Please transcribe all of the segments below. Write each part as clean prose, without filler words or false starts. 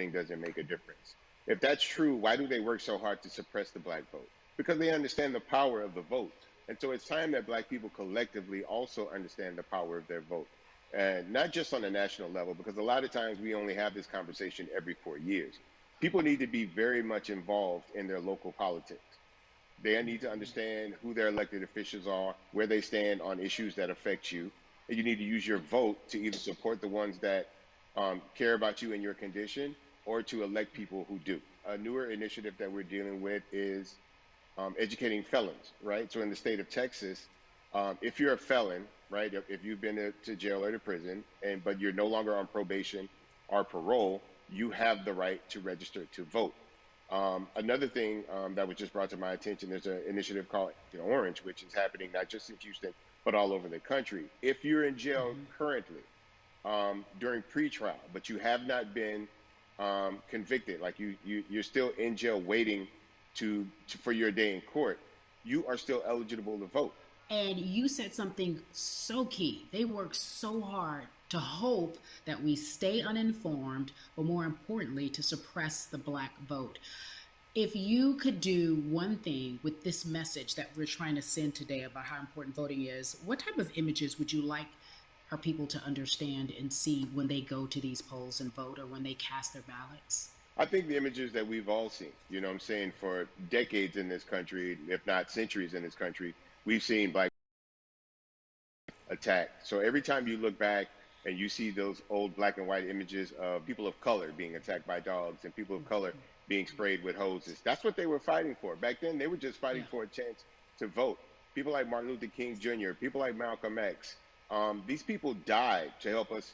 voting doesn't make a difference. If that's true, why do they work so hard to suppress the black vote? Because they understand the power of the vote. And so it's time that black people collectively also understand the power of their vote. And not just on a national level, because a lot of times we only have this conversation every 4 years. People need to be very much involved in their local politics. They need to understand who their elected officials are, where they stand on issues that affect you. And you need to use your vote to either support the ones that care about you and your condition, or to elect people who do. A newer initiative that we're dealing with is educating felons, right? So in the state of Texas, if you're a felon, right, if you've been to jail or to prison, and but you're no longer on probation or parole, you have the right to register to vote. Another thing that was just brought to my attention, there's an initiative called Orange, which is happening not just in Houston, but all over the country. If you're in jail currently during pretrial, but you have not been convicted, like you're still in jail waiting for your day in court, you are still eligible to vote. And you said something so key. They work so hard to hope that we stay uninformed, but more importantly, to suppress the black vote. If you could do one thing with this message that we're trying to send today about how important voting is, what type of images would you like our people to understand and see when they go to these polls and vote, or when they cast their ballots? I think the images that we've all seen, you know what I'm saying, for decades in this country, if not centuries in this country, we've seen black attacked. So every time you look back and you see those old black and white images of people of color being attacked by dogs and people of color being sprayed with hoses, that's what they were fighting for. Back then, they were just fighting for a chance to vote. People like Martin Luther King Jr., people like Malcolm X, these people died to help us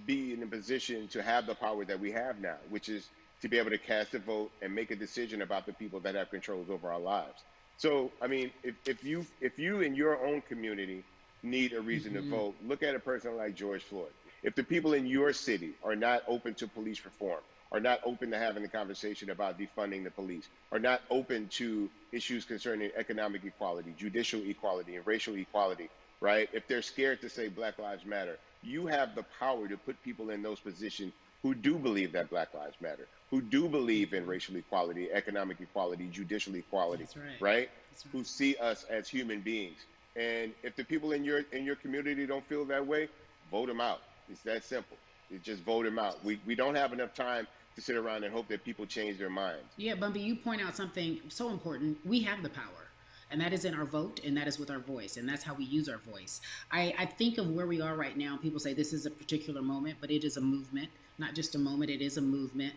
be in a position to have the power that we have now, which is to be able to cast a vote and make a decision about the people that have controls over our lives. So, I mean, if you in your own community need a reason to vote, look at a person like George Floyd. If the people in your city are not open to police reform, are not open to having a conversation about defunding the police, are not open to issues concerning economic equality, judicial equality, and racial equality, right? If they're scared to say Black Lives Matter, you have the power to put people in those positions who do believe that Black Lives Matter, who do believe in racial equality, economic equality, judicial equality, That's right. right? That's right. Who see us as human beings. And if the people in your community don't feel that way, vote them out. It's that simple. It's just vote them out. We don't have enough time to sit around and hope that people change their minds. Yeah, Bumpy, you point out something so important. We have the power, and that is in our vote, and that is with our voice, and that's how we use our voice. I think of where we are right now. People say this is a particular moment, but it is a movement, not just a moment, it is a movement.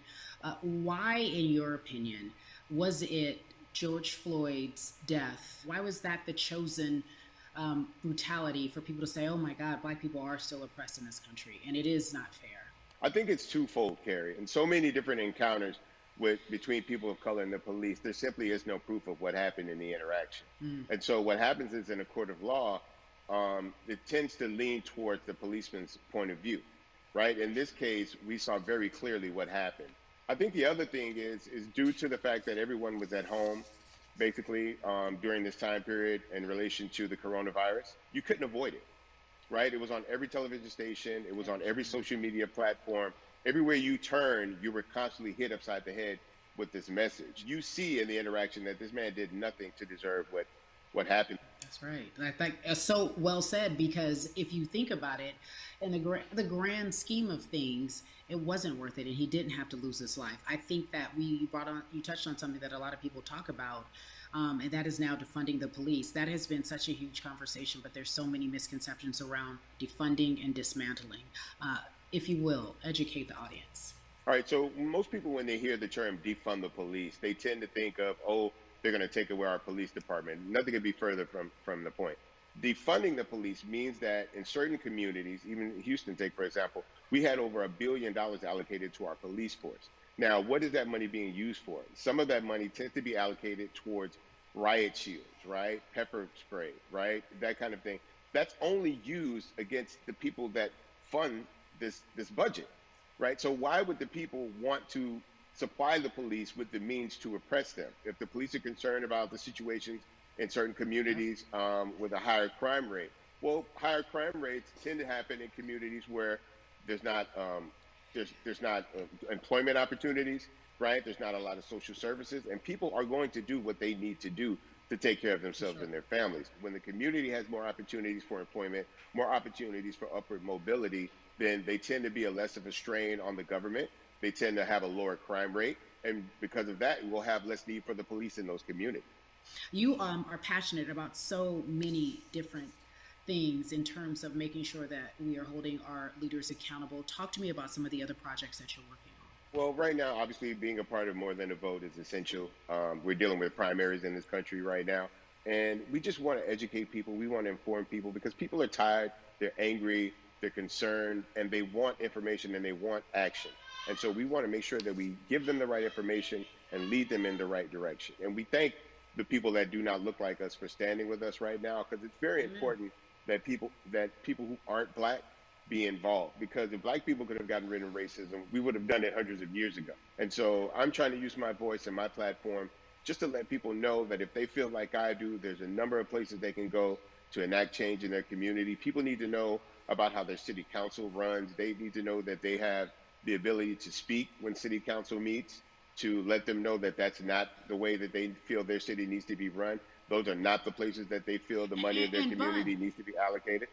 Why, in your opinion, was it George Floyd's death? Why was that the chosen brutality for people to say, oh my God, Black people are still oppressed in this country, and it is not fair? I think it's twofold, Carrie. In so many different encounters between people of color and the police, there simply is no proof of what happened in the interaction. And so what happens is, in a court of law, it tends to lean towards the policeman's point of view, right? In this case, we saw very clearly what happened. I think the other thing is due to the fact that everyone was at home, basically, during this time period in relation to the coronavirus. You couldn't avoid it, right? It was on every television station. It was on every social media platform. Everywhere you turn, you were constantly hit upside the head with this message. You see in the interaction that this man did nothing to deserve what happened. That's right. I think so well said, because if you think about it, in the grand scheme of things, it wasn't worth it, and he didn't have to lose his life. I think that you touched on something that a lot of people talk about, and that is now defunding the police. That has been such a huge conversation, but there's so many misconceptions around defunding and dismantling. If you will, educate the audience. All right, so most people, when they hear the term defund the police, they tend to think of, oh, they're going to take away our police department. Nothing could be further from the point. Defunding the police means that in certain communities, even Houston, take for example, we had over $1 billion allocated to our police force. Now, what is that money being used for? Some of that money tends to be allocated towards riot shields, right? Pepper spray, right? That kind of thing. That's only used against the people that fund this budget, right? So why would the people want to supply the police with the means to oppress them? If the police are concerned about the situations in certain communities with a higher crime rate, well, higher crime rates tend to happen in communities where there's not there's not employment opportunities, right? There's not a lot of social services, and people are going to do what they need to do to take care of For themselves sure. and their families. When the community has more opportunities for employment, more opportunities for upward mobility, then they tend to be a less of a strain on the government. They tend to have a lower crime rate, and because of that, we'll have less need for the police in those communities. You are passionate about so many different things in terms of making sure that we are holding our leaders accountable. Talk to me about some of the other projects that you're working on. Well, right now, obviously, being a part of More Than a Vote is essential. We're dealing with primaries in this country right now, and we just want to educate people. We want to inform people because people are tired, they're angry, they're concerned, and they want information and they want action. And so we want to make sure that we give them the right information and lead them in the right direction. And we thank the people that do not look like us for standing with us right now because it's very Amen. important that people who aren't black be involved because if black people could have gotten rid of racism, we would have done it hundreds of years ago. And so I'm trying to use my voice and my platform just to let people know that if they feel like I do, there's a number of places they can go to enact change in their community. People need to know about how their city council runs. They need to know that they have the ability to speak when city council meets, to let them know that that's not the way that they feel their city needs to be run. Those are not the places that they feel the money of their And Bud, community needs to be allocated.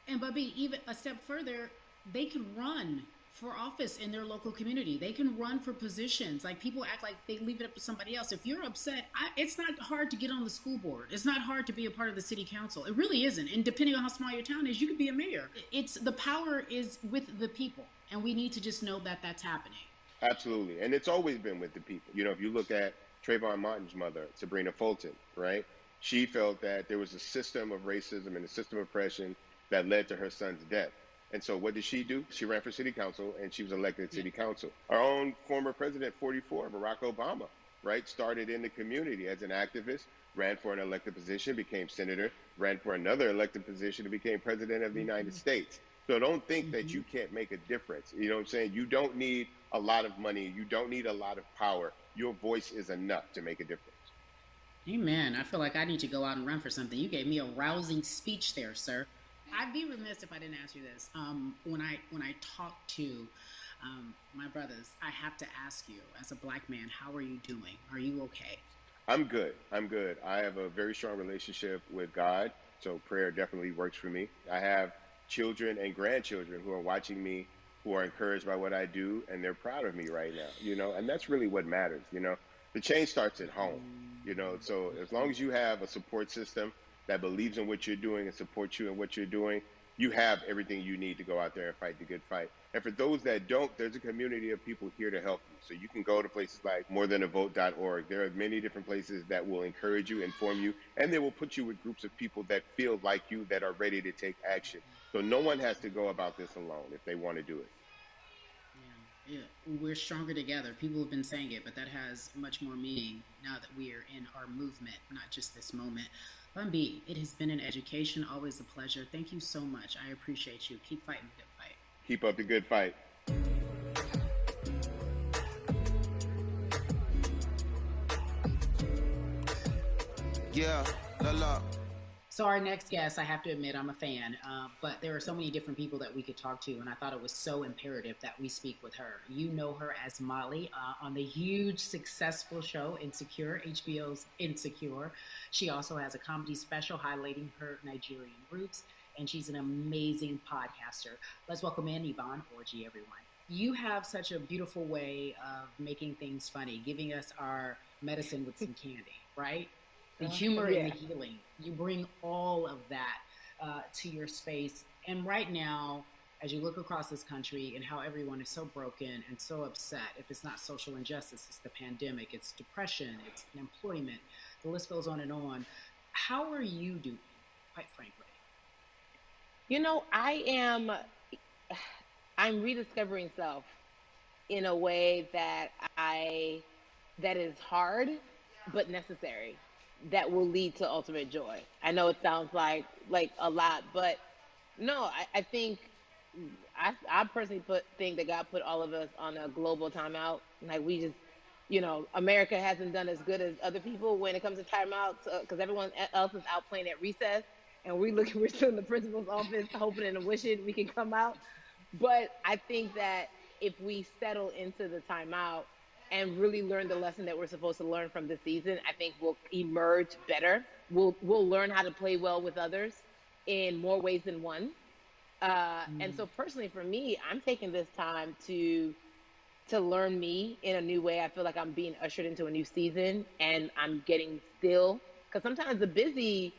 and Bubby, even a step further, they can run for office in their local community. They can run for positions. Like people act like they leave it up to somebody else. If you're upset, it's not hard to get on the school board. It's not hard to be a part of the city council. It really isn't. And depending on how small your town is, you could be a mayor. It's the power is with the people, and we need to just know that that's happening. Absolutely. And it's always been with the people. You know, if you look at Trayvon Martin's mother, Sabrina Fulton, right? She felt that there was a system of racism and a system of oppression that led to her son's death. And so what did she do? She ran for city council and she was elected to Yeah. city council. Our own former president, 44, Barack Obama, right, started in the community as an activist, ran for an elected position, became senator, ran for another elected position, and became president of the United Mm-hmm. States. So don't think that Mm-hmm. you can't make a difference. You know what I'm saying? You don't need a lot of money. You don't need a lot of power. Your voice is enough to make a difference. Amen. I feel like I need to go out and run for something. You gave me a rousing speech there, sir. I'd be remiss if I didn't ask you this. When I talk to my brothers, I have to ask you, as a black man, how are you doing? Are you okay? I'm good. I'm good. I have a very strong relationship with God, so prayer definitely works for me. I have children and grandchildren who are watching me, who are encouraged by what I do, and they're proud of me right now, and that's really what matters, The change starts at home, so as long as you have a support system that believes in what you're doing and supports you in what you're doing, you have everything you need to go out there and fight the good fight. And for those that don't, there's a community of people here to help you. So you can go to places like morethanavote.org. There are many different places that will encourage you, inform you, and they will put you with groups of people that feel like you, that are ready to take action. So no one has to go about this alone if they want to do it. Yeah, yeah. We're stronger together. People have been saying it, but that has much more meaning now that we are in our movement, not just this moment. Bumby, it has been an education, always a pleasure. Thank you so much. I appreciate you. Keep fighting the good fight. Keep up the good fight. Yeah, la la. So our next guest, I have to admit, I'm a fan, but there are so many different people that we could talk to, and I thought it was so imperative that we speak with her. You know her as Molly on the huge, successful show Insecure, HBO's Insecure. She also has a comedy special highlighting her Nigerian roots, and she's an amazing podcaster. Let's welcome in Yvonne Orji, everyone. You have such a beautiful way of making things funny, giving us our medicine with some candy, right? The humor and the healing. You bring all of that to your space. And right now, as you look across this country and how everyone is so broken and so upset, if it's not social injustice, it's the pandemic, it's depression, it's unemployment, the list goes on and on. How are you doing, quite frankly? I'm rediscovering self in a way that is hard but necessary, that will lead to ultimate joy. I know it sounds like a lot, but no, I think I personally think that God put all of us on a global timeout. Like we just, America hasn't done as good as other people when it comes to timeouts because everyone else is out playing at recess, and we're still in the principal's office hoping and wishing we can come out. But I think that if we settle into the timeout and really learn the lesson that we're supposed to learn from this season, I think we'll emerge better. We'll learn how to play well with others in more ways than one. And so personally for me, I'm taking this time to learn me in a new way. I feel like I'm being ushered into a new season, and I'm getting still, because sometimes the busy,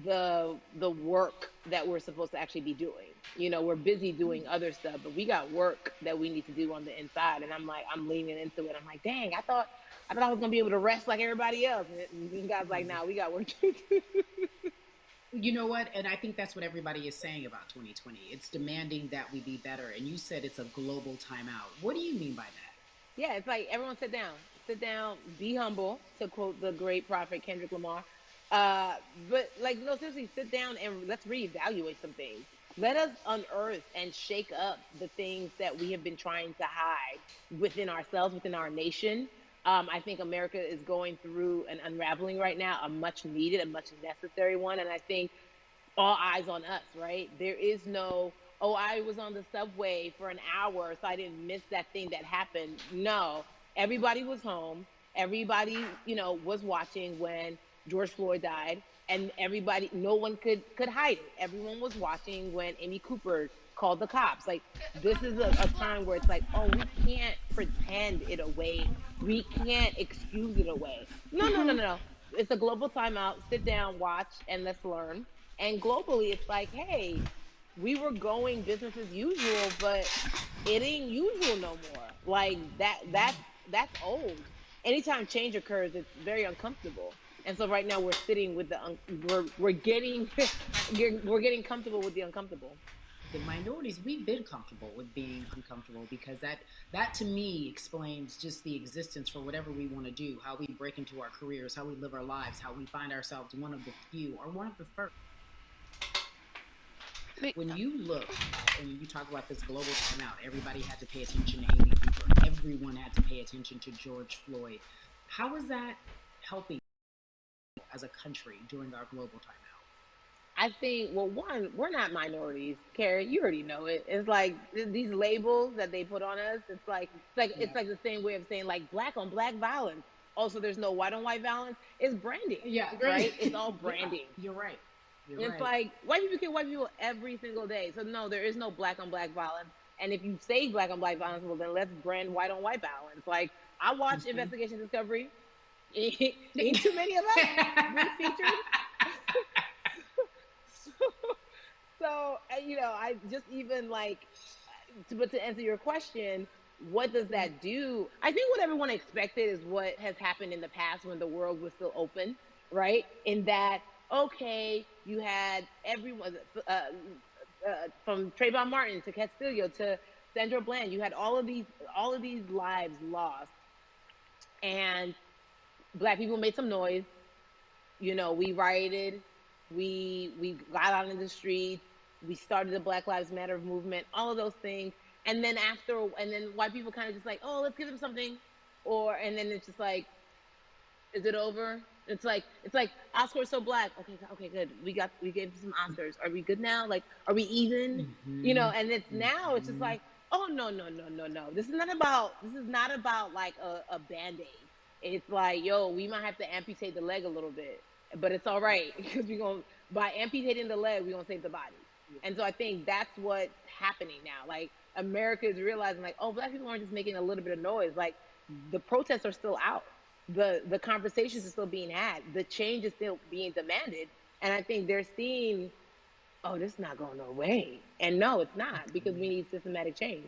the work that we're supposed to actually be doing. You know, we're busy doing other stuff, but we got work that we need to do on the inside. And I'm leaning into it. I'm like, dang, I thought I was gonna be able to rest like everybody else. And God's like, nah, we got work to do. You know what? And I think that's what everybody is saying about 2020. It's demanding that we be better. And you said it's a global timeout. What do you mean by that? Yeah, it's like everyone sit down, be humble, to quote the great prophet Kendrick Lamar. But like, no, seriously, sit down and let's reevaluate some things. Let us unearth and shake up the things that we have been trying to hide within ourselves, within our nation. I think America is going through an unraveling right now, a much needed, a much necessary one. And I think all eyes on us, right? There is no, oh, I was on the subway for an hour, so I didn't miss that thing that happened. No, everybody was home. Everybody, was watching when George Floyd died, and everybody, no one could hide it. Everyone was watching when Amy Cooper called the cops. Like, this is a time where it's like, oh, we can't pretend it away. We can't excuse it away. No, no, no, no, no. It's a global timeout. Sit down, watch, and let's learn. And globally, it's like, hey, we were going business as usual, but it ain't usual no more. Like that's old. Anytime change occurs, it's very uncomfortable. And so right now we're sitting with we're getting we're getting comfortable with the uncomfortable. The minorities, we've been comfortable with being uncomfortable, because that to me explains just the existence for whatever we want to do, how we break into our careers, how we live our lives, how we find ourselves one of the few or one of the first. When you look and you talk about this global timeout, everybody had to pay attention to Amy Cooper. Everyone had to pay attention to George Floyd. How is that helping as a country during our global timeout? I think, well, one, we're not minorities, Carrie. You already know it. It's like these labels that they put on us. It's like the same way of saying like black on black violence. Also, there's no white on white violence. It's branding. Yeah, right. It's all branding. Yeah, you're right. It's like white people kill white people every single day. So no, there is no black on black violence. And if you say black on black violence, well then let's brand white on white violence. Like, I watch Investigation Discovery. Ain't too many of us been featured. So, I just even like, but to answer your question, what does that do? I think what everyone expected is what has happened in the past when the world was still open, right? In that, okay, you had everyone from Trayvon Martin to Castillo to Sandra Bland. You had all of these lives lost, and Black people made some noise. We rioted, we got out in the streets, we started the Black Lives Matter movement, all of those things. And then white people kind of just like, oh, let's give them something. And then it's just like, is it over? It's like Oscars so black. Okay, good. We gave some Oscars. Are we good now? Like, are we even? And it's now it's just like, oh no. This is not about like a Band-Aid. It's like, yo, we might have to amputate the leg a little bit, but it's all right, because by amputating the leg, we're gonna save the body. And so I think that's what's happening now. Like, America is realizing, like, oh, Black people aren't just making a little bit of noise. Like, the protests are still out. The conversations are still being had. The change is still being demanded. And I think they're seeing, oh, this is not going no way. And no, it's not, because we need systematic change.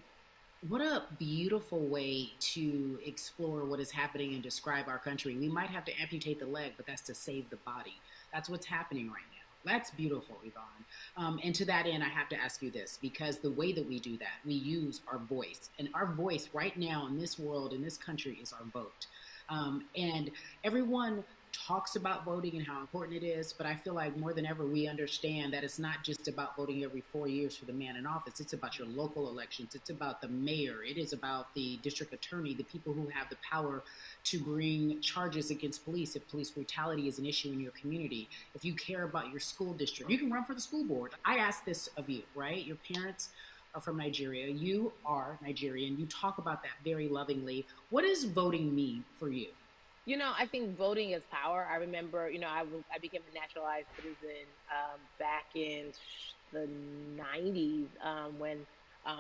What a beautiful way to explore what is happening and describe our country. We might have to amputate the leg, but that's to save the body. That's what's happening right now. That's beautiful, Yvonne. And to that end, I have to ask you this, because the way that we do that, we use our voice. And our voice right now in this world, in this country, is our vote. And everyone talks about voting and how important it is, but I feel like more than ever we understand that it's not just about voting every 4 years for the man in office. It's about your local elections. It's about the mayor. It is about the district attorney, the people who have the power to bring charges against police if police brutality is an issue in your community. If you care about your school district, you can run for the school board. I ask this of you, right? Your parents are from Nigeria. You are Nigerian. You talk about that very lovingly. What does voting mean for you? I think voting is power. I remember, I became a naturalized citizen back in the 90s when,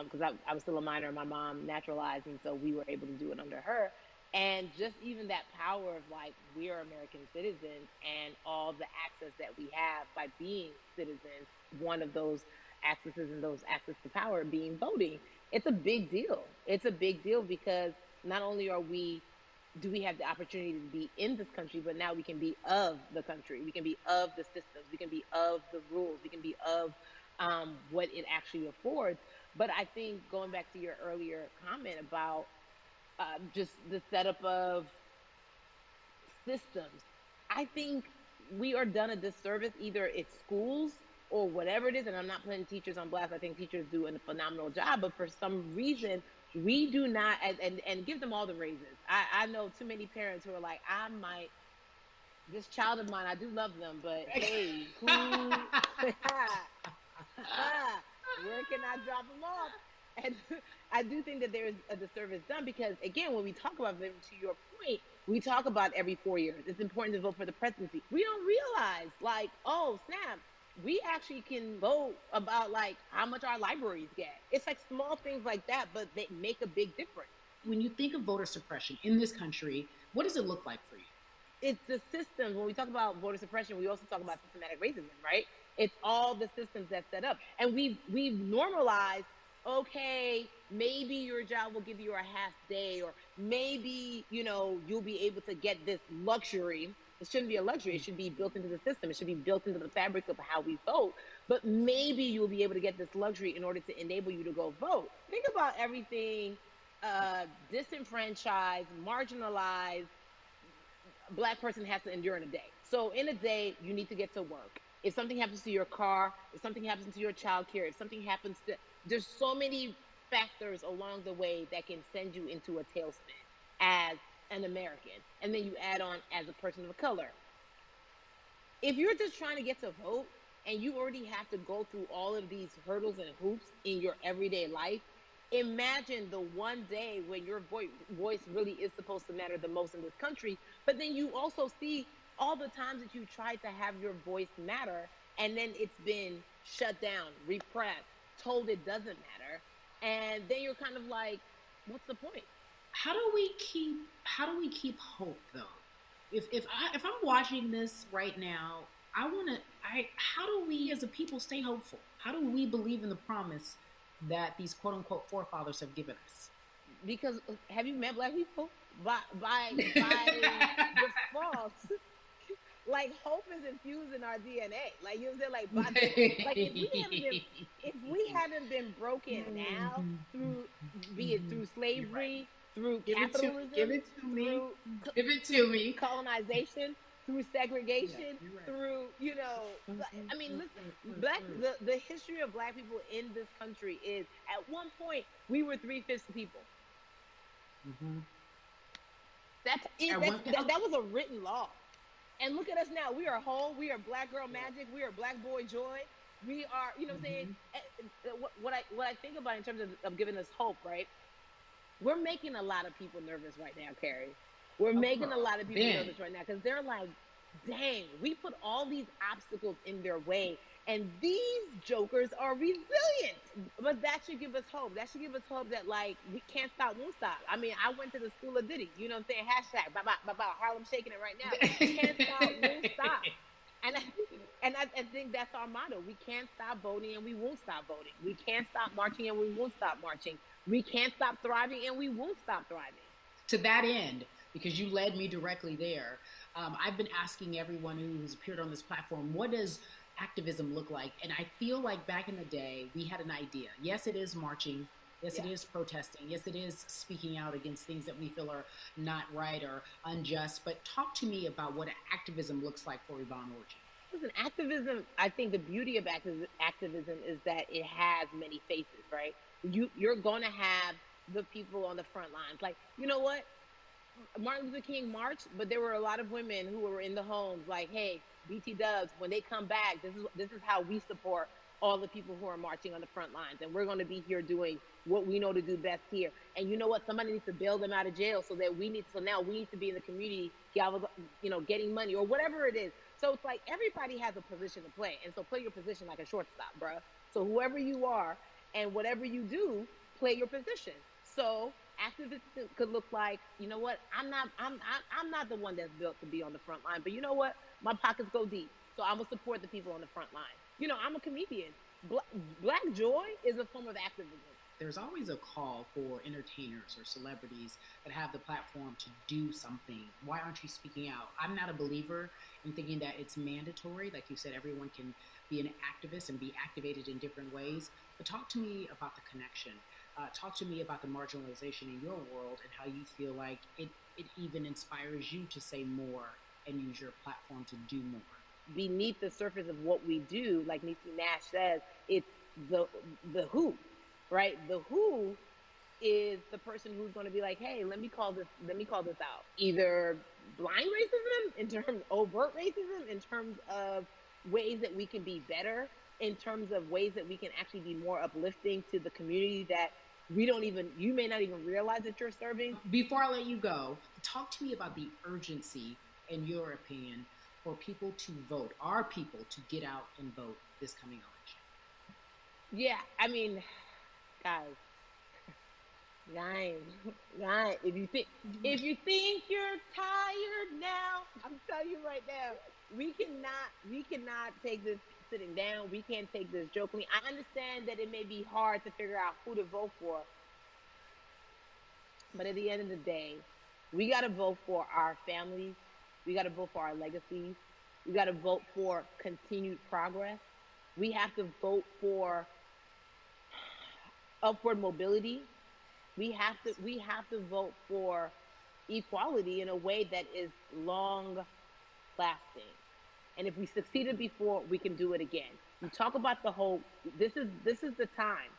because I was still a minor, my mom naturalized, and so we were able to do it under her. And just even that power of like, we are American citizens and all the access that we have by being citizens, one of those accesses and those access to power being voting. It's a big deal. It's a big deal because not only do we have the opportunity to be in this country, but now we can be of the country. We can be of the systems. We can be of the rules. We can be of what it actually affords. But I think going back to your earlier comment about just the setup of systems, I think we are done a disservice, either it's schools or whatever it is, and I'm not putting teachers on blast. I think teachers do a phenomenal job, but for some reason, we do not, and give them all the raises. I know too many parents who are like, this child of mine, I do love them, but hey, where can I drop them off? And I do think that there is a disservice done because, again, when we talk about voting, to your point, we talk about every 4 years. It's important to vote for the presidency. We don't realize, like, oh, snap, we actually can vote about, like, how much our libraries get. It's like small things like that, but they make a big difference. When you think of voter suppression in this country, what does it look like for you? It's the systems. When we talk about voter suppression, we also talk about systematic racism, right? It's all the systems that set up. And we've normalized, okay, maybe your job will give you a half day, or maybe, you'll be able to get this luxury. It shouldn't be a luxury. It should be built into the system. It should be built into the fabric of how we vote. But maybe you'll be able to get this luxury in order to enable you to go vote. Think about everything disenfranchised, marginalized Black person has to endure in a day. So in a day, you need to get to work. If something happens to your car, if something happens to your child care, if something happens to, there's so many factors along the way that can send you into a tailspin as an American. And then you add on as a person of color. If you're just trying to get to vote and you already have to go through all of these hurdles and hoops in your everyday life, imagine the one day when your voice really is supposed to matter the most in this country. But then you also see all the times that you tried to have your voice matter, and then it's been shut down, repressed, told it doesn't matter. And then you're kind of like, what's the point? How do we keep hope though? If I'm watching this right now, how do we as a people stay hopeful? How do we believe in the promise that these quote unquote forefathers have given us? Because have you met Black people? By default, like hope is infused in our DNA. Like, you know what I'm saying? Like if we haven't been broken now through, be it through slavery, through capitalism, give it to me, colonization, through segregation, through, I mean, listen, the history of Black people in this country is, at one point, we were 3/5 people. Mm-hmm. That was a written law. And look at us now. We are whole. We are Black girl magic. We are Black boy joy. We are, you know what I'm saying? What I think about in terms of giving us hope, right? We're making a lot of people nervous right now, Carrie. We're making a lot of people nervous right now because they're like, dang, we put all these obstacles in their way, and these jokers are resilient. But that should give us hope. That should give us hope that, like, we can't stop, won't stop. I mean, I went to the school of Diddy. You know what I'm saying? Hashtag, Harlem shaking it right now. We can't stop, won't stop. And I think that's our motto. We can't stop voting, and we won't stop voting. We can't stop marching, and we won't stop marching. We can't stop thriving, and we won't stop thriving. To that end, because you led me directly there, I've been asking everyone who's appeared on this platform, what does activism look like? And I feel like back in the day, we had an idea. Yes, it is marching. Yes, it Yeah. is protesting. Yes, it is speaking out against things that we feel are not right or unjust. But talk to me about what activism looks like for Yvonne Orji. Listen, activism, I think the beauty of activism is that it has many faces, right? You're going to have the people on the front lines. Like, you know what? Martin Luther King marched, but there were a lot of women who were in the homes like, hey, BT Dubs, when they come back, this is how we support all the people who are marching on the front lines. And we're going to be here doing what we know to do best here. And you know what? Somebody needs to bail them out of jail so now we need to be in the community, getting money or whatever it is. So it's like everybody has a position to play. And so play your position like a shortstop, bruh. So whoever you are and whatever you do, play your position. So activism could look like, you know what? I'm not the one that's built to be on the front line, but you know what? My pockets go deep, so I'm gonna support the people on the front line. I'm a comedian. Black joy is a form of activism. There's always a call for entertainers or celebrities that have the platform to do something. Why aren't you speaking out? I'm not a believer in thinking that it's mandatory. Like you said, everyone can be an activist and be activated in different ways. But talk to me about the connection. Talk to me about the marginalization in your world and how you feel like it even inspires you to say more and use your platform to do more. Beneath the surface of what we do, like Niecy Nash says, it's the who, right? The who is the person who's going to be like, hey, let me call this out. Either blind racism in terms overt racism in terms of ways that we can be better, in terms of ways that we can actually be more uplifting to the community that you may not even realize that you're serving. Before I let you go, talk to me about the urgency, in your opinion, for people to vote, our people to get out and vote this coming election. Yeah, I mean, guys, if you think you're tired now, I'm telling you right now, we cannot take this sitting down. We can't take this jokingly. I understand that it may be hard to figure out who to vote for, but at the end of the day, we got to vote for our families. We got to vote for our legacies. We got to vote for continued progress. We have to vote for upward mobility. We have to vote for equality in a way that is long lasting. And if we succeeded before, we can do it again. You talk about the whole. This is the time.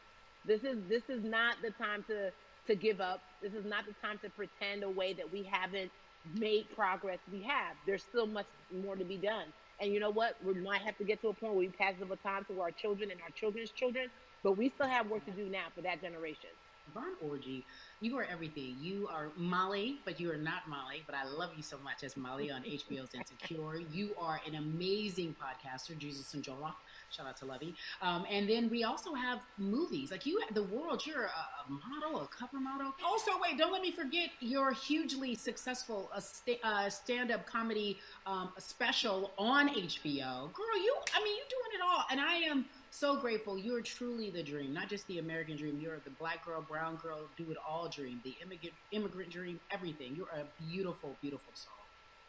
This is not the time to give up. This is not the time to pretend a way that we haven't made progress. We have. There's still much more to be done. And you know what? We might have to get to a point where we pass the baton to our children and our children's children, but we still have work to do now for that generation. Yvonne Orji, you are everything. You are Molly, but you are not Molly, but I love you so much as Molly on HBO's Insecure. You are an amazing podcaster, Jesus and Jola. Shout out to Lovey. And then we also have movies. Like you, The World, you're a model, a cover model. Also, wait, don't let me forget your hugely successful stand-up comedy special on HBO. Girl, you're doing it all. And I am so grateful. You're truly the dream, not just the American dream. You're the black girl, brown girl, do it all dream, the immigrant dream, everything. You're a beautiful, beautiful soul.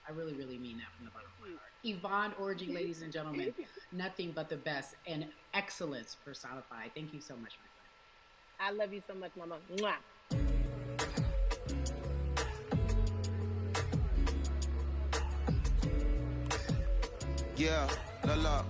I really, really mean that from the bottom of my heart. Yvonne Orji, ladies and gentlemen, nothing but the best and excellence personified. Thank you so much, my friend. I love you so much, Mama. Mwah. Yeah, la la.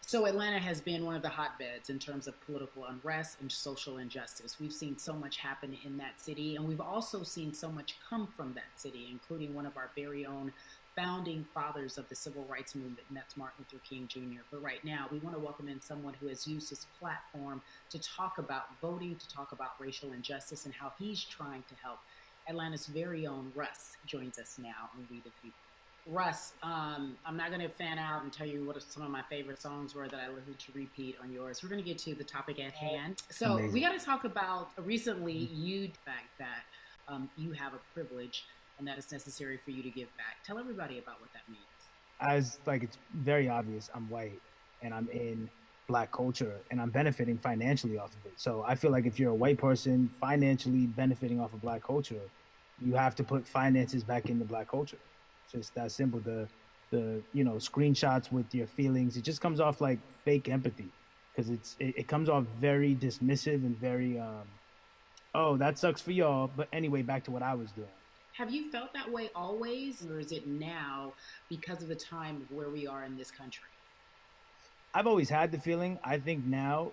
So Atlanta has been one of the hotbeds in terms of political unrest and social injustice. We've seen so much happen in that city, and we've also seen so much come from that city, including one of our very own founding fathers of the civil rights movement, and that's Martin Luther King Jr. But right now, we want to welcome in someone who has used his platform to talk about voting, to talk about racial injustice, and how he's trying to help. Atlanta's very own Russ joins us now on We the People. Russ, I'm not going to fan out and tell you what some of my favorite songs were that I listened to repeat on yours. We're going to get to the topic at hand. So we got to talk about recently the fact that you have a privilege and that it's necessary for you to give back. Tell everybody about what that means. It's very obvious. I'm white and I'm in Black culture and I'm benefiting financially off of it. So I feel like if you're a white person financially benefiting off of Black culture, you have to put finances back into Black culture. Just that simple. The screenshots with your feelings, it just comes off like fake empathy because it comes off very dismissive and very Oh, that sucks for y'all. But anyway, back to what I was doing. Have you felt that way always, or is it now because of the time of where we are in this country? I've always had the feeling. I think now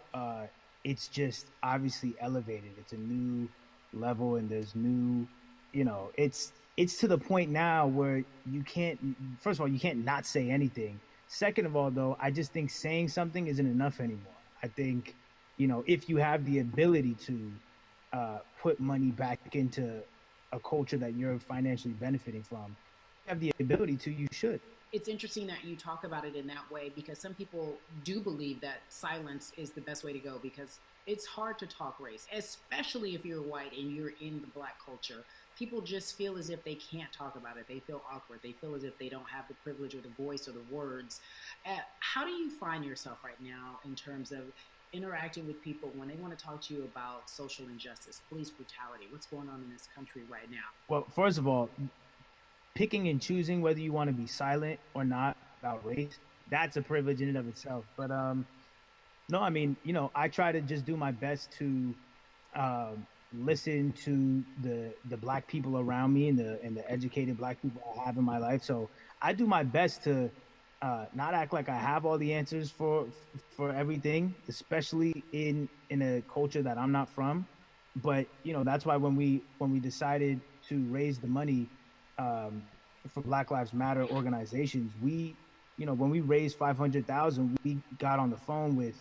it's just obviously elevated. It's a new level, and there's new, it's to the point now where you can't. First of all, you can't not say anything. Second of all, though, I just think saying something isn't enough anymore. I think, if you have the ability to put money back into a culture that you're financially benefiting from, you have the ability to, you should. It's interesting that you talk about it in that way because some people do believe that silence is the best way to go because it's hard to talk race, especially if you're white and you're in the black culture. People just feel as if they can't talk about it. They feel awkward. They feel as if they don't have the privilege or the voice or the words. How do you find yourself right now in terms of interacting with people when they want to talk to you about social injustice, police brutality, what's going on in this country right now? Well, first of all, picking and choosing whether you want to be silent or not about race, that's a privilege in and of itself. But no, I mean, I try to just do my best to listen to the black people around me and the educated black people I have in my life. So I do my best to not act like I have all the answers for everything, especially in a culture that I'm not from. But that's why when we decided to raise the money for Black Lives Matter organizations, when we raised 500,000, we got on the phone with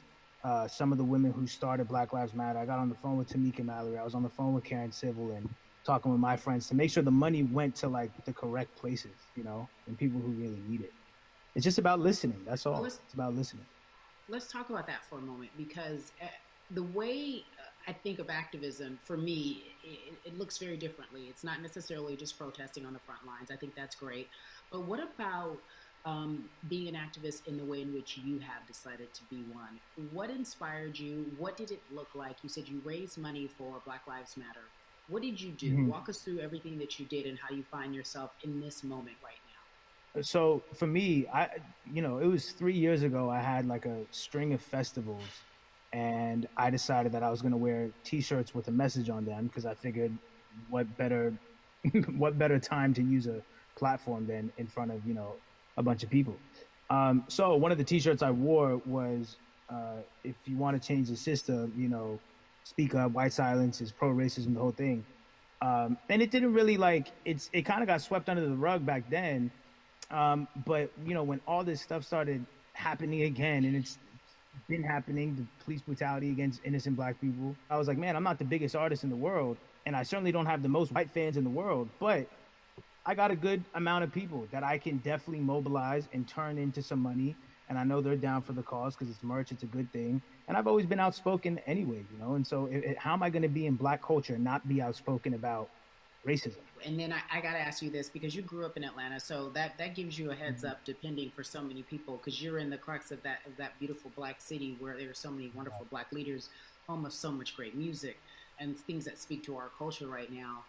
some of the women who started Black Lives Matter. I got on the phone with Tamika Mallory. I was on the phone with Karen Civil and talking with my friends to make sure the money went to like the correct places, and people who really need it. It's just about listening. That's all. It's about listening. Let's talk about that for a moment because the way I think of activism, for me, it looks very differently. It's not necessarily just protesting on the front lines. I think that's great. But what about being an activist in the way in which you have decided to be one? What inspired you? What did it look like? You said you raised money for Black Lives Matter. What did you do? Walk us through everything that you did and how you find yourself in this moment right now. So for me, it was 3 years ago. I had like a string of festivals, and I decided that I was going to wear T-shirts with a message on them because I figured, what better time to use a platform than in front of a bunch of people. So one of the T-shirts I wore was, "If you want to change the system, speak up. White silence is pro-racism." The whole thing, and it didn't really it kind of got swept under the rug back then. But when all this stuff started happening again, and it's been happening, the police brutality against innocent black people, I was like, man, I'm not the biggest artist in the world, and I certainly don't have the most white fans in the world, but I got a good amount of people that I can definitely mobilize and turn into some money. And I know they're down for the cause because it's merch. It's a good thing. And I've always been outspoken anyway, And so how am I going to be in black culture and not be outspoken about racism? And then I got to ask you this because you grew up in Atlanta. So that gives you a heads up, depending for so many people, because you're in the crux of that beautiful black city where there are so many wonderful black leaders, home of so much great music and things that speak to our culture right now.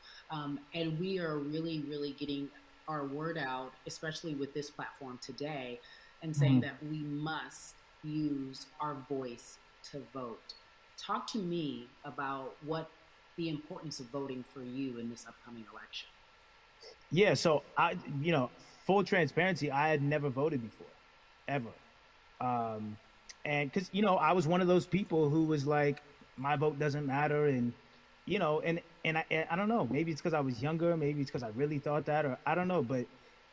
And we are really, really getting our word out, especially with this platform today, and saying that we must use our voice to vote. Talk to me about what the importance of voting for you in this upcoming election. Yeah, so full transparency, I had never voted before, ever. And because, I was one of those people who was like, my vote doesn't matter. And, and I don't know, maybe it's because I was younger, maybe it's because I really thought that, or I don't know, but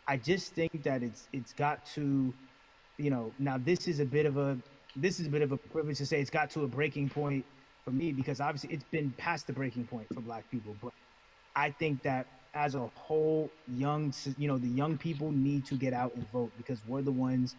I just think that it's got to, now this is a bit of a privilege to say it's got to a breaking point for me, because obviously it's been past the breaking point for black people. But I think that as a whole, the young people need to get out and vote, because we're the ones